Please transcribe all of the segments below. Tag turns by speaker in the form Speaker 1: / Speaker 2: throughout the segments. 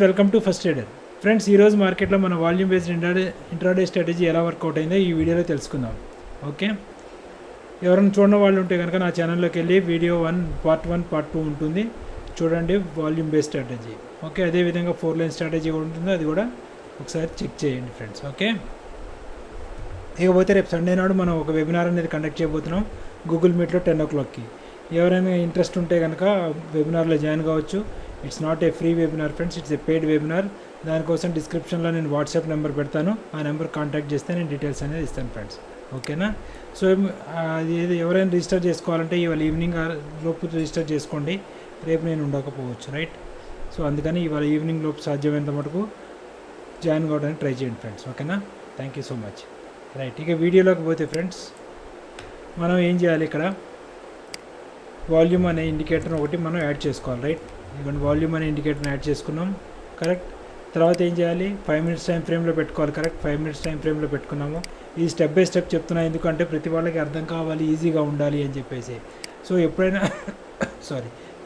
Speaker 1: Welcome to first trader friends. ఈరోజు మార్కెట్లో మన వాల్యూమ్ బేస్డ్ ఇంట్రాడే స్ట్రాటజీ ఎలా వర్కౌట్ అయిందో ఈ వీడియోలో తెలుసుకుందాం. ఓకే, ఎవరైనా చూడని వాళ్ళు ఉంటే కనుక నా ఛానల్లోకి వెళ్ళి వీడియో 1 పార్ట్ 1 పార్ట్ 2 ఉంటుంది, చూడండి. Volume based strategy. ఓకే, అదేవిధంగా 4 లైన్ స్ట్రాటజీ కూడా ఉంటుంది, అది కూడా ఒకసారి చెక్ చేయండి ఫ్రెండ్స్. ఓకే, ఇకపోతే రేపు సండే నాడు మనం ఒక వెబినార్ అనేది కండక్ట్ చేయబోతున్నాం గూగుల్ మీట్లో 10 o'clockకి. ఎవరైనా ఇంట్రెస్ట్ ఉంటే కనుక వెబినార్లో జాయిన్ కావచ్చు. It's not a free webinar friends, it's a paid webinar. దానికోసం డిస్క్రిప్షన్లో నేను వాట్సాప్ నెంబర్ పెడతాను, ఆ నెంబర్ కాంటాక్ట్ చేస్తే నేను డీటెయిల్స్ అనేది ఇస్తాను ఫ్రెండ్స్. ఓకేనా? సో అది ఎవరైనా రిజిస్టర్ చేసుకోవాలంటే ఇవాళ ఈవినింగ్ లోపు రిజిస్టర్ చేసుకోండి, రేపు నేను ఉండకపోవచ్చు, రైట్? సో అందుకని ఇవాళ ఈవినింగ్ లోపు సాధ్యమైనంత మటుకు జాయిన్ కావడానికి ట్రై చేయండి ఫ్రెండ్స్. ఓకేనా? Thank you so much. Right, ఇక వీడియోలోకి పోతే ఫ్రెండ్స్, మనం ఏం చేయాలి, ఇక్కడ వాల్యూమ్ అనే ఇండికేటర్ ఒకటి మనం యాడ్ చేసుకోవాలి, రైట్? ఇవ్వండి, వాల్యూమ్ అనే ఇండికేటర్ని యాడ్ చేసుకున్నాం, కరెక్ట్. తర్వాత ఏం చేయాలి, 5 minutes టైం ఫ్రేమ్లో పెట్టుకోవాలి, కరెక్ట్. 5 minutes టైం ఫ్రేమ్లో పెట్టుకున్నాము. ఇది స్టెప్ బై స్టెప్ చెప్తున్నా, ఎందుకంటే ప్రతి వాళ్ళకి అర్థం కావాలి, ఈజీగా ఉండాలి అని చెప్పేసి. సో ఎప్పుడైనా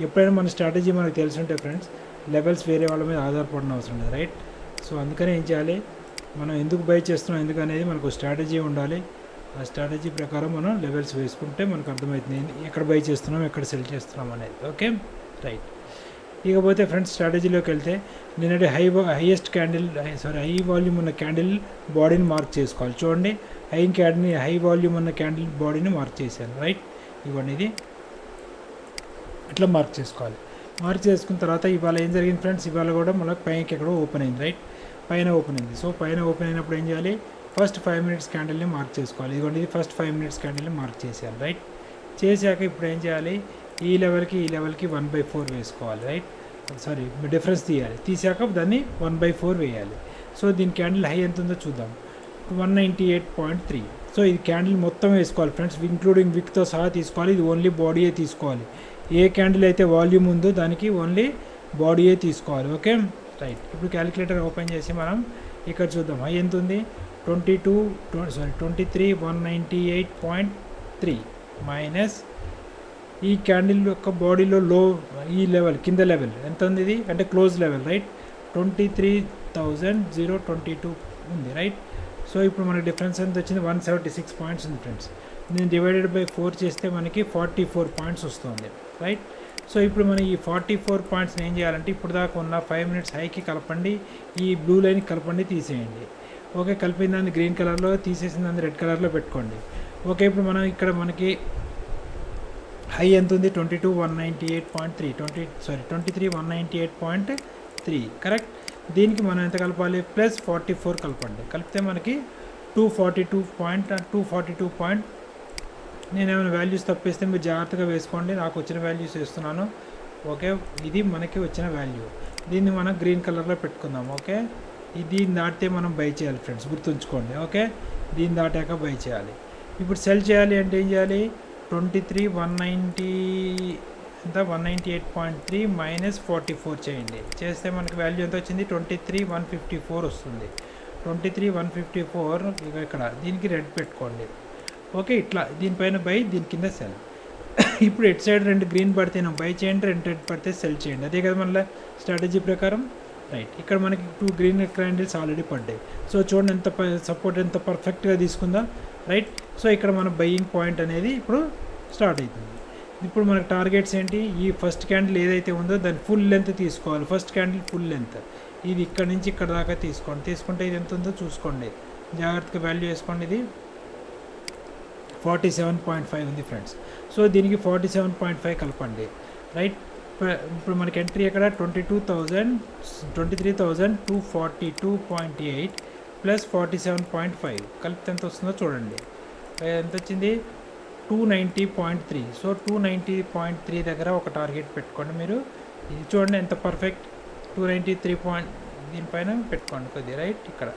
Speaker 1: ఎప్పుడైనా మన స్ట్రాటజీ మనకు తెలిసి ఉంటే ఫ్రెండ్స్, లెవెల్స్ వేరే వాళ్ళ మీద ఆధారపడిన అవసరం లేదు, రైట్? సో అందుకని ఏం చేయాలి, మనం ఎందుకు బై చేస్తున్నాం ఎందుకు అనేది మనకు స్ట్రాటజీ ఉండాలి. ఆ స్ట్రాటజీ ప్రకారం మనం లెవెల్స్ వేసుకుంటే మనకు అర్థమవుతుంది ఎక్కడ బై చేస్తున్నాం ఎక్కడ సెల్ చేస్తున్నాం అనేది. Okay, right. ఇకపోతే ఫ్రెండ్స్, స్ట్రాటజీలోకి వెళ్తే నేనంటే హై వాల్యూమ్ ఉన్న క్యాండిల్ బాడీని మార్క్ చేసుకోవాలి. చూడండి, హై వాల్యూమ్ ఉన్న క్యాండిల్ బాడీని మార్క్ చేశాను, రైట్? ఇవ్వండి, ఇది ఇట్లా మార్క్ చేసుకోవాలి. మార్క్ చేసుకున్న తర్వాత ఇవాళ ఏం జరిగింది ఫ్రెండ్స్, ఇవాళ కూడా మనకు పైకి ఎక్కడో ఓపెన్ అయింది, రైట్? పైన ఓపెన్ అయింది. సో పైన ఓపెన్ అయినప్పుడు ఏం చేయాలి, ఫస్ట్ 5 minutes క్యాండిల్ని మార్క్ చేసుకోవాలి. ఇదిగోండి, ఇది ఫస్ట్ 5 minutes క్యాండిల్ని మార్క్ చేసేయాలి, రైట్? చేశాక ఇప్పుడు ఏం చేయాలి, ఈ లెవెల్కి 1/4 వేసుకోవాలి, రైట్? సారీ, డిఫరెన్స్ తీయాలి. తీసాక దాన్ని 1/4 వేయాలి. సో దీని క్యాండిల్ హై ఎంత ఉందో చూద్దాం, 198.3. సో ఇది క్యాండిల్ మొత్తం వేసుకోవాలి ఫ్రెండ్స్, ఇంక్లూడింగ్ విక్తో సహా తీసుకోవాలి. ఇది ఓన్లీ బాడీయే తీసుకోవాలి. ఏ క్యాండిల్ అయితే వాల్యూమ్ ఉందో దానికి ఓన్లీ బాడీయే తీసుకోవాలి. Okay, right. ఇప్పుడు క్యాలిక్యులేటర్ ఓపెన్ చేసి మనం ఇక్కడ చూద్దాం, హై ఎంత ఉంది, 23,198.3 మైనస్ ఈ క్యాండిల్ యొక్క బాడీలో లో ఈ లెవెల్ కింద లెవెల్ ఎంత ఉంది, ఇది అంటే క్లోజ్ లెవెల్, రైట్? 23,022 ఉంది, రైట్? సో ఇప్పుడు మనకి డిఫరెన్స్ ఎంత వచ్చింది, 176 పాయింట్స్ ఉంది ఫ్రెండ్స్. నేను డివైడెడ్ బై 4 చేస్తే మనకి 44 పాయింట్స్ వస్తుంది, రైట్? సో ఇప్పుడు మనం ఈ 44 పాయింట్స్ని ఏం చేయాలంటే, ఇప్పుడు దాకా ఉన్న 5 minutes హైకి కలపండి, ఈ బ్లూ లైన్కి కలపండి, తీసేయండి. ఓకే, కలిపిన దాన్ని గ్రీన్ కలర్లో, తీసేసిన దాన్ని రెడ్ కలర్లో పెట్టుకోండి. ఓకే, ఇప్పుడు మనం ఇక్కడ మనకి హై ఎంత ఉంది, 23,198.3 23,198.3, కరెక్ట్? దీనికి మనం ఎంత కలపాలి, ప్లస్ 44 కలపండి. కలిపితే మనకి 242. నేను ఏమైనా వాల్యూస్ తప్పేస్తే మీరు జాగ్రత్తగా వేసుకోండి, నాకు వచ్చిన వాల్యూస్ వేస్తున్నాను. ఓకే, ఇది మనకి వచ్చిన వాల్యూ. దీన్ని మనం గ్రీన్ కలర్లో పెట్టుకుందాం. ఓకే, దీన్ని దాటితే మనం బై చేయాలి ఫ్రెండ్స్, గుర్తుంచుకోండి. ఓకే, దీన్ని దాటాక బై చేయాలి. ఇప్పుడు సెల్ చేయాలి అంటే ఏం చేయాలి, 198.3 మైనస్ 44 చేయండి. చేస్తే మనకి వాల్యూ ఎంత వచ్చింది, 23,154 వస్తుంది. 23,154 ఇక్కడ దీనికి రెడ్ పెట్టుకోండి. ఓకే, ఇట్లా దీనిపైన బై, దీని కింద సెల్. ఇప్పుడు ఎట్ సైడ్ 2 గ్రీన్ పడితే బై చేయండి, 2 రెడ్ పడితే సెల్ చేయండి. అదే కదా మళ్ళీ స్ట్రాటజీ ప్రకారం, రైట్? ఇక్కడ మనకి 2 గ్రీన్ క్యాండిల్స్ ఆల్రెడీ పడ్డాయి. సో చూడండి ఎంత సపోర్ట్ ఎంత పర్ఫెక్ట్గా తీసుకుందా, రైట్? సో ఇక్కడ మన బయ్యింగ్ పాయింట్ అనేది ఇప్పుడు స్టార్ట్ అవుతుంది. ఇప్పుడు మనకు టార్గెట్స్ ఏంటి, ఈ ఫస్ట్ క్యాండిల్ ఏదైతే ఉందో దాని ఫుల్ లెంత్ తీసుకోవాలి. ఫస్ట్ క్యాండిల్ ఫుల్ లెంత్ ఇది ఇక్కడ నుంచి ఇక్కడ దాకా తీసుకోండి. తీసుకుంటే ఇది ఎంత ఉందో చూసుకోండి, జాగ్రత్తగా వాల్యూ వేసుకోండి. ఇది 47.5 ఉంది ఫ్రెండ్స్. సో దీనికి 47.5 కలపండి, రైట్? ఇప్పుడు మనకి ఎంట్రీ ఎక్కడ, 23,242.8 ప్లస్ 47.5 కలిపితే ఎంత వస్తుందో చూడండి. ఎంత వచ్చింది, 290.3. సో 290.3 దగ్గర ఒక టార్గెట్ పెట్టుకోండి మీరు. ఇది చూడండి ఎంత పర్ఫెక్ట్, 293 దీనిపైన పెట్టుకోండి కొద్దిగా, రైట్? ఇక్కడ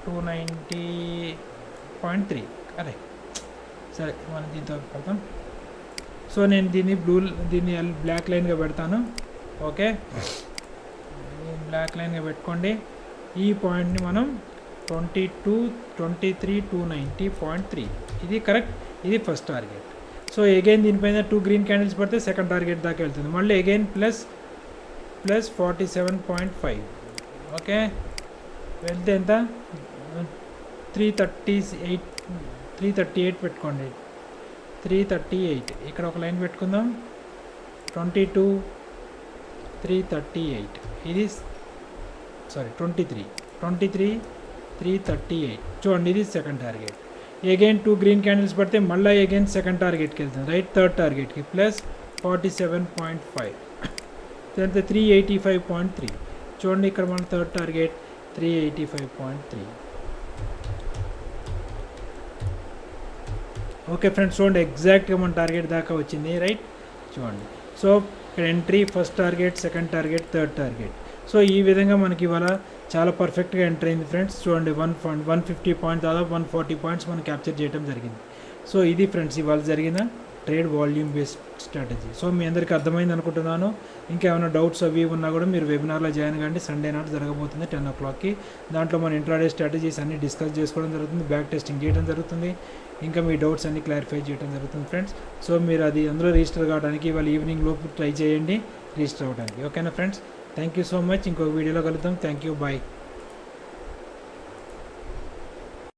Speaker 1: 290.3. అరే సరే, మనం దీంతో పెడతాం. సో నేను దీన్ని బ్లాక్ లైన్గా పెడతాను. ఓకే, బ్లాక్ లైన్గా పెట్టుకోండి. ఈ పాయింట్ని మనం 23,290.3 ఇది కరెక్ట్, ఇది ఫస్ట్ టార్గెట్. సో అగైన్ దీనిపైన 2 గ్రీన్ క్యాండిల్స్ పడితే సెకండ్ టార్గెట్ దాకా వెళ్తుంది. మళ్ళీ అగైన్ ప్లస్ ప్లస్ 47.5. ఓకే, వెళ్తే ఎంత 338 పెట్టుకోండి. 338 ఇక్కడ ఒక లైన్ పెట్టుకుందాం. 22 338 ఇది 23 338 చూడండి, ఇది second target. Again 2 green candles పడితే మళ్ళీ అగైన్ సెకండ్ టార్గెట్కి వెళ్తుంది, రైట్, థర్డ్ టార్గెట్కి ప్లస్ 47.5 అంటే 385.3. చూడండి ఇక్కడ మన థర్డ్ టార్గెట్ 385.3. ఓకే ఫ్రెండ్స్, చూడండి ఎగ్జాక్ట్గా మన టార్గెట్ దాకా వచ్చింది, రైట్. చూడండి, సో ఇక్కడ entry, first target, second target, third target. So ఈ విధంగా మనకి ఇవాళ చాలా పర్ఫెక్ట్గా ఎంటర్ అయింది ఫ్రెండ్స్. చూడండి 150 పాయింట్స్, దాదాపు 140 పాయింట్స్ మనం క్యాప్చర్ చేయడం జరిగింది. సో ఇది ఫ్రెండ్స్ ఇవాళ జరిగిన trade volume based strategy. So మీ అందరికీ అర్థమైంది అనుకుంటున్నాను. ఇంకా ఏమైనా డౌట్స్ అవి ఉన్నా కూడా మీరు వెబినార్లో జాయిన్ కండి. సండే నాడు జరగబోతుంది 10 o'clockకి. దాంట్లో మన ఇంట్రాడే స్ట్రాటజీస్ అన్ని డిస్కస్ చేసుకోవడం జరుగుతుంది, బ్యాక్ టెస్టింగ్ చేయడం జరుగుతుంది, ఇంకా మీ డౌట్స్ అన్ని క్లారిఫై చేయడం జరుగుతుంది ఫ్రెండ్స్. సో మీరు అది అందులో రిజిస్టర్ కావడానికి ఇవాళ ఈవినింగ్ లోపు ట్రై చేయండి రిజిస్టర్ అవ్వడానికి. ఓకేనా friends, thank you so much. ఇంకొక వీడియోలో కలుద్దాం. Thank you, bye.